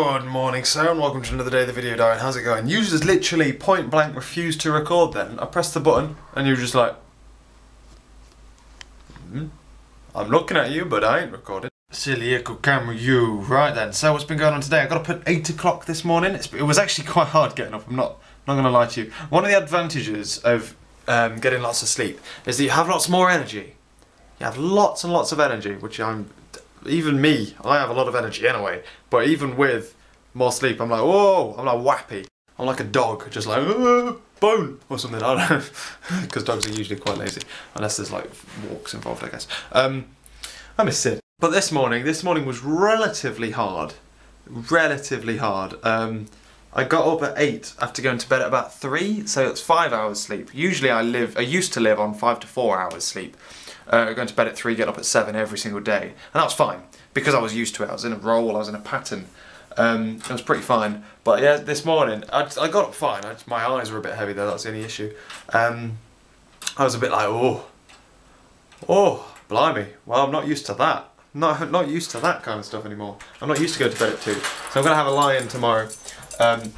Good morning, sir, and welcome to another day of the video diary. How's it going? You just literally point blank refused to record then. I pressed the button and you were just like, I'm looking at you, but I ain't recording. Silly echo camera, you. Right then, so what's been going on today? I got to put 8 o'clock this morning. It was actually quite hard getting up, I'm not going to lie to you. One of the advantages of getting lots of sleep is that you have lots more energy. You have lots and lots of energy, which even me, I have a lot of energy anyway, but even with more sleep, I'm like, whoa, I'm like wappy. I'm like a dog, just like, bone, or something, I don't know, because dogs are usually quite lazy, unless there's like walks involved, I guess. I miss Sid. But this morning was relatively hard. I got up at 8 after going to bed at about 3, so it's 5 hours sleep. Usually I used to live on 5 to 4 hours sleep. Going to bed at 3, get up at 7 every single day. And that was fine, because I was used to it. I was in a role, I was in a pattern. It was pretty fine. But yeah, this morning, I got up fine. My eyes were a bit heavy though, that's the only issue. I was a bit like, oh, blimey. Well, I'm not used to that. Not used to that kind of stuff anymore. I'm not used to going to bed at 2. So I'm going to have a lie-in tomorrow. I'm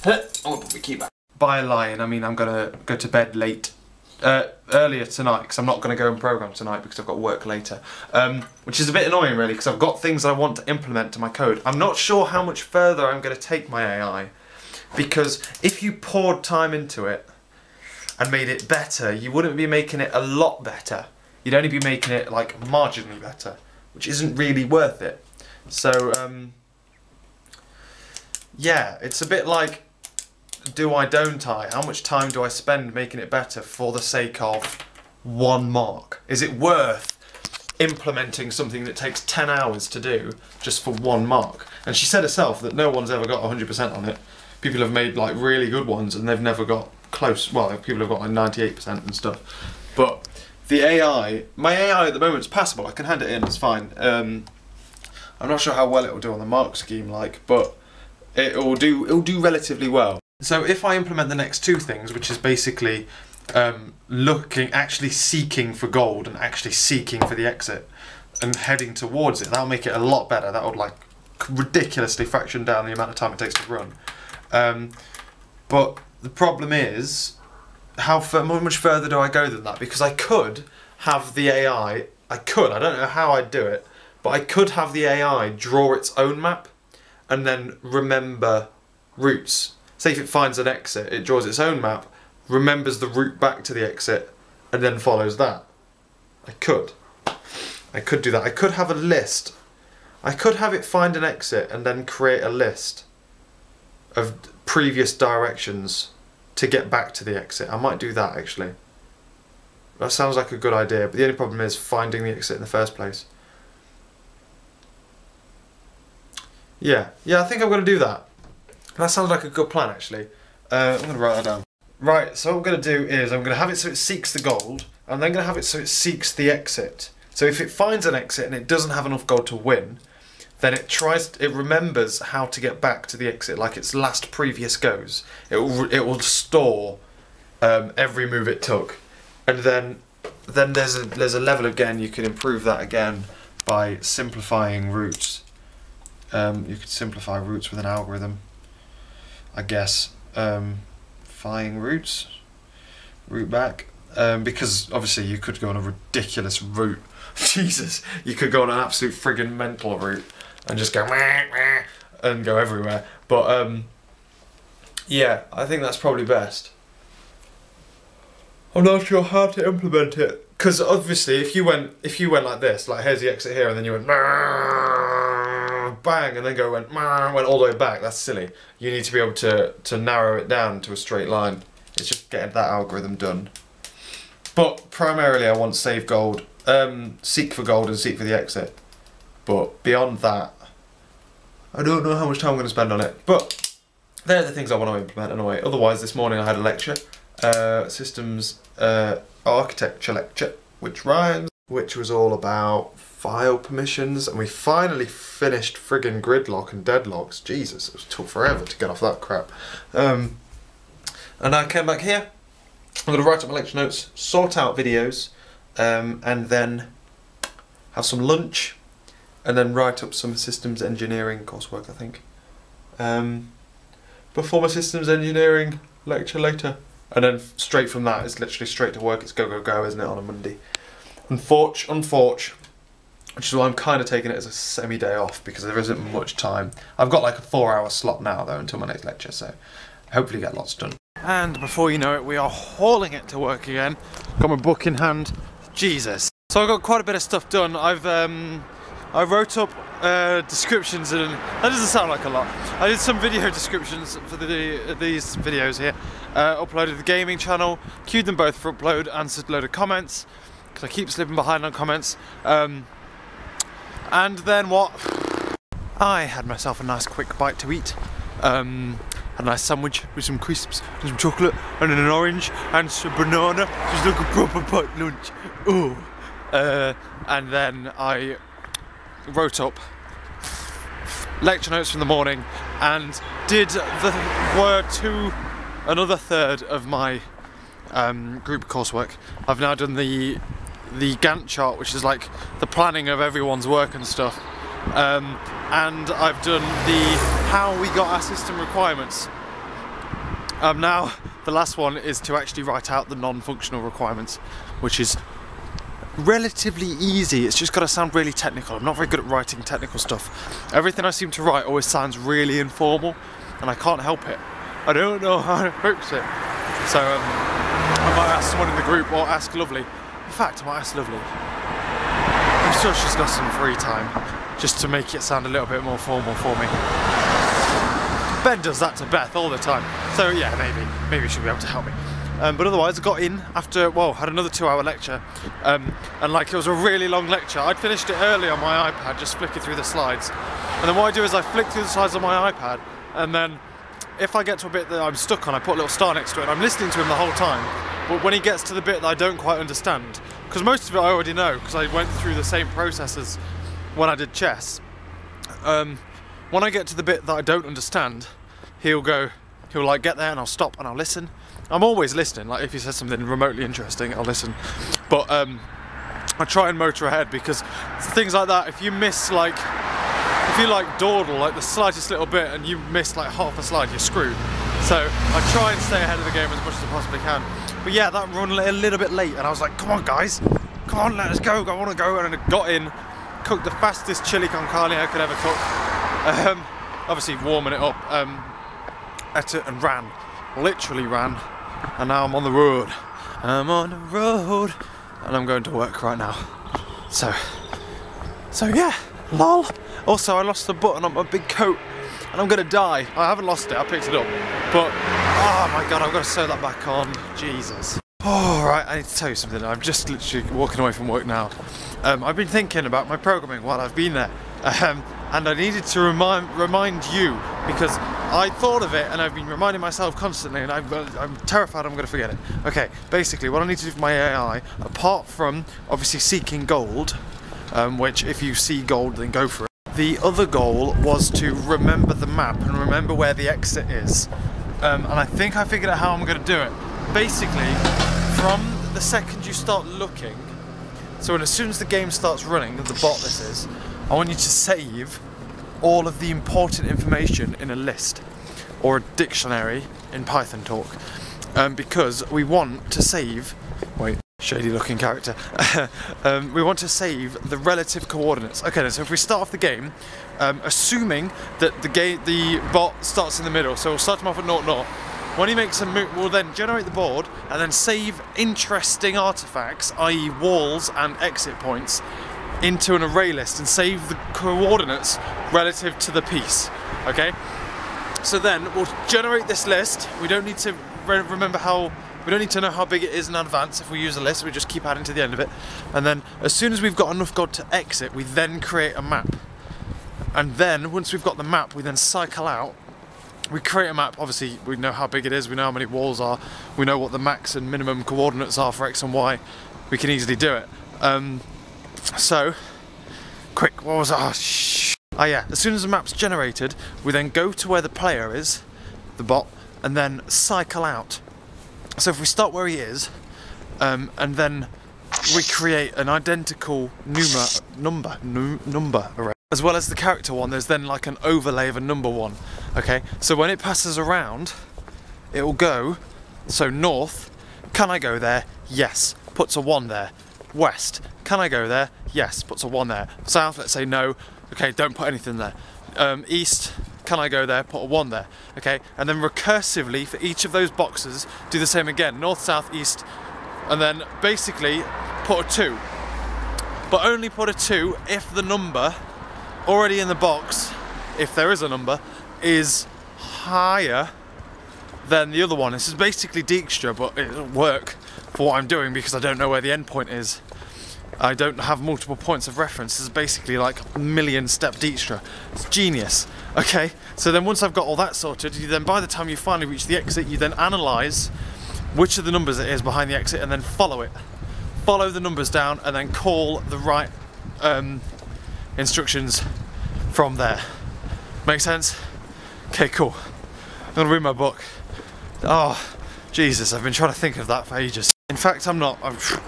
going to put my key back. By lie-in, I mean I'm going to go to bed late. Earlier tonight, because I'm not going to go and program tonight because I've got work later, which is a bit annoying really, because I've got things I want to implement to my code. I'm not sure how much further I'm going to take my AI, because if you poured time into it and made it better, you wouldn't be making it a lot better. You'd only be making it like marginally better, which isn't really worth it. So yeah, it's a bit like, do I, don't I? How much time do I spend making it better for the sake of 1 mark? Is it worth implementing something that takes 10 hours to do just for 1 mark? And she said herself that no one's ever got 100% on it. People have made like really good ones and they've never got close. Well, people have got like 98% and stuff. But the AI, my AI at the moment is passable. I can hand it in, it's fine. I'm not sure how well it will do on the mark scheme, but it'll do relatively well. So if I implement the next 2 things, which is basically actually seeking for gold and actually seeking for the exit and heading towards it, that'll make it a lot better. That would like ridiculously fraction down the amount of time it takes to run. But the problem is, how much further do I go than that? Because I could have the AI, I don't know how I'd do it, but I could have the AI draw its own map and then remember routes. Say if it finds an exit, it draws its own map, remembers the route back to the exit, and then follows that. I could do that. I could have a list. I could have it find an exit and then create a list of previous directions to get back to the exit. I might do that actually. That sounds like a good idea, but the only problem is finding the exit in the first place. Yeah, I think I'm going to do that. That sounds like a good plan actually. I'm going to write that down. Right, so what I'm going to do is I'm going to have it so it seeks the gold, and then I'm going to have it so it seeks the exit. So if it finds an exit and it doesn't have enough gold to win, then it remembers how to get back to the exit, like its last previous goes. It will store every move it took, and then there's a level again. You can improve that again by simplifying routes. You could simplify routes with an algorithm, I guess. Flying route back, because obviously you could go on a ridiculous route. Jesus, you could go on an absolute friggin' mental route and just go and go everywhere. But yeah, I think that's probably best. I'm not sure how to implement it, because obviously if you went like this, like here's the exit here, and then you went bang, and then went all the way back, that's silly. You need to be able to narrow it down to a straight line. It's just getting that algorithm done. But primarily I want save gold, seek for gold and seek for the exit. But beyond that, I don't know how much time I'm going to spend on it. But they're the things I want to implement anyway. Otherwise, this morning I had a lecture, systems architecture lecture, which rhymes, which was all about file permissions, and we finally finished friggin' gridlock and deadlocks. Jesus, it took forever to get off that crap. And I came back here, I'm going to write up my lecture notes, sort out videos, and then have some lunch, and then write up some systems engineering coursework, I think. Performer Systems Engineering lecture later. And then straight from that, it's literally straight to work. It's go, go, go, isn't it, on a Monday? Unfortunately, which is why I'm kind of taking it as a semi-day off, because there isn't much time. I've got like a 4-hour slot now, though, until my next lecture, so hopefully get lots done. And before you know it, we are hauling it to work again. Got my book in hand. Jesus. So I got quite a bit of stuff done. I wrote up descriptions, and that doesn't sound like a lot. I did some video descriptions for these videos here. Uploaded the gaming channel, queued them both for upload, answered a load of comments, because I keep slipping behind on comments. And then what? I had myself a nice quick bite to eat. Had a nice sandwich with some crisps and some chocolate and an orange and some banana. Just like a proper bite lunch. Oh. And then I wrote up lecture notes from the morning and did another third of my group coursework. I've now done the Gantt chart, which is like the planning of everyone's work and stuff. And I've done the how we got our system requirements. Now the last one is to actually write out the non-functional requirements, which is relatively easy. It's just got to sound really technical. I'm not very good at writing technical stuff. Everything I seem to write always sounds really informal, and I can't help it. I don't know how to fix it. So I might ask someone in the group, or ask Lovely. In fact, I might ask Lovely. I'm sure she's got some free time, just to make it sound a little bit more formal for me. Ben does that to Beth all the time, so yeah, maybe she'll be able to help me. But otherwise, I got in after, well, had another 2-hour lecture, and like it was a really long lecture. I'd finished it early on my iPad, just flicking through the slides. And then what I do is I flick through the slides on my iPad, and then if I get to a bit that I'm stuck on, I put a little star next to it, and I'm listening to him the whole time. But when he gets to the bit that I don't quite understand, because most of it I already know, because I went through the same processes when I did chess, when I get to the bit that I don't understand, he'll like get there and I'll stop and I'll listen. I'm always listening, like if he says something remotely interesting, I'll listen. But I try and motor ahead, because things like that, if you miss like, if you like dawdle like the slightest little bit and you miss like half a slide, you're screwed. So I try and stay ahead of the game as much as I possibly can. But yeah, that run a little bit late, and I was like, come on guys, come on, let us go, I want to go. And I got in, cooked the fastest chili con carne I could ever cook. Obviously warming it up, ate it and ran, literally ran. And now I'm on the road. I'm on the road, and I'm going to work right now. So yeah, lol. Also, I lost the button on my big coat, and I'm gonna die. I haven't lost it, I picked it up. But, oh my god, I've got to sew that back on. Jesus. Alright, I need to tell you something. I'm just literally walking away from work now. I've been thinking about my programming while I've been there. And I needed to remind you, because I thought of it and I've been reminding myself constantly, and I'm terrified I'm going to forget it. Okay, basically what I need to do for my AI, apart from obviously seeking gold, which if you see gold then go for it, the other goal was to remember the map and remember where the exit is. And I think I figured out how I'm going to do it. Basically, from the second you start looking, so as soon as the game starts running, the bot this is, I want you to save all of the important information in a list or a dictionary in Python talk, because we want to save, wait, shady looking character, we want to save the relative coordinates. Okay, so if we start off the game, assuming that the bot starts in the middle, so we'll start him off at 0-0. When he makes a move, we'll then generate the board and then save interesting artifacts, i.e. walls and exit points, into an array list and save the coordinates relative to the piece. Okay? So then we'll generate this list. We don't need to remember how, we don't need to know how big it is in advance. If we use a list, we just keep adding to the end of it. And then as soon as we've got enough gold to exit, we then create a map. And then once we've got the map, we then cycle out. We create a map, obviously we know how big it is, we know how many walls are, we know what the max and minimum coordinates are for X and Y, we can easily do it. So, quick, what was that? Oh yeah, as soon as the map's generated, we then go to where the player is, the bot, and then cycle out. So if we start where he is, and then we create an identical number array. As well as the character one, there's then like an overlay of a number one. Okay, so when it passes around, it will go, so north, can I go there? Yes, puts a 1 there. West, can I go there? Yes, puts a 1 there. South, let's say no, okay, don't put anything there. East, can I go there? Put a 1 there. Okay, and then recursively for each of those boxes, do the same again. North, south, east, and then basically put a 2. But only put a 2 if the number already in the box, if there is a number, is higher than the other one. This is basically Dijkstra, but it doesn't work for what I'm doing because I don't know where the end point is. I don't have multiple points of reference. This is basically like a million step Dijkstra. It's genius. Okay, so then once I've got all that sorted, you then, by the time you finally reach the exit, you then analyse which of the numbers it is behind the exit and then follow it. Follow the numbers down and then call the right instructions from there. Make sense? Okay, cool. I'm gonna read my book. Oh, Jesus, I've been trying to think of that for ages. In fact, I'm not.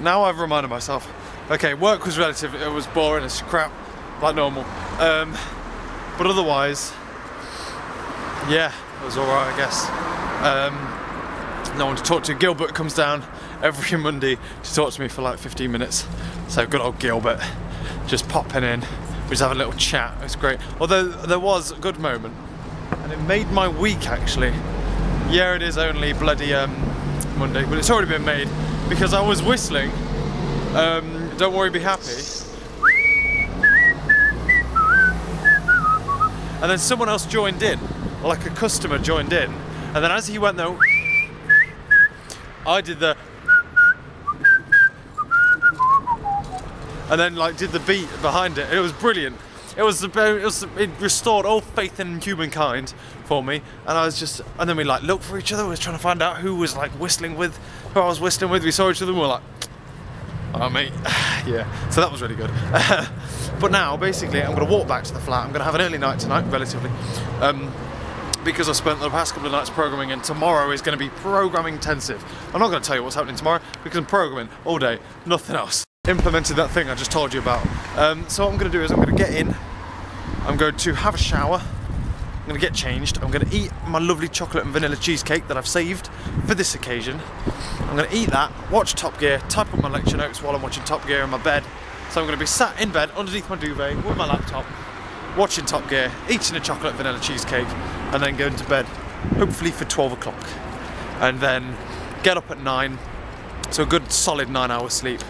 Now I've reminded myself. Okay, work was relative, it was boring as crap, like normal. But otherwise, yeah, it was alright, I guess. No one to talk to. Gilbert comes down every Monday to talk to me for like 15 minutes. So good old Gilbert, just popping in. We just have a little chat, it's great. Although there was a good moment, and it made my week actually. Yeah, it is only bloody Monday, but it's already been made because I was whistling Don't Worry Be Happy, and then someone else joined in, like a customer joined in, and then as he went though, I did the, and then like did the beat behind it. It was brilliant. It restored all faith in humankind for me, and I was just, and then we like looked for each other. We was trying to find out who was like whistling with, who I was whistling with. We saw each other and we were like, oh mate, yeah. So that was really good. But now basically I'm gonna walk back to the flat. I'm gonna have an early night tonight, relatively, because I spent the past couple of nights programming, and tomorrow is going to be programming intensive. I'm not going to tell you what's happening tomorrow because I'm programming all day, nothing else. Implemented that thing I just told you about. So what I'm going to do is I'm going to get in, I'm going to have a shower, I'm going to get changed, I'm going to eat my lovely chocolate and vanilla cheesecake that I've saved for this occasion. I'm going to eat that, watch Top Gear, type up my lecture notes while I'm watching Top Gear in my bed. So I'm going to be sat in bed underneath my duvet with my laptop, watching Top Gear, eating a chocolate vanilla cheesecake, and then going to bed, hopefully for 12 o'clock. And then get up at 9, so a good solid 9 hours sleep.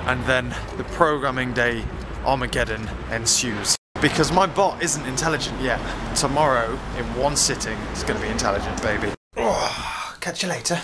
And then the programming day Armageddon ensues. Because my bot isn't intelligent yet. Tomorrow, in one sitting, it's going to be intelligent, baby. Oh, catch you later.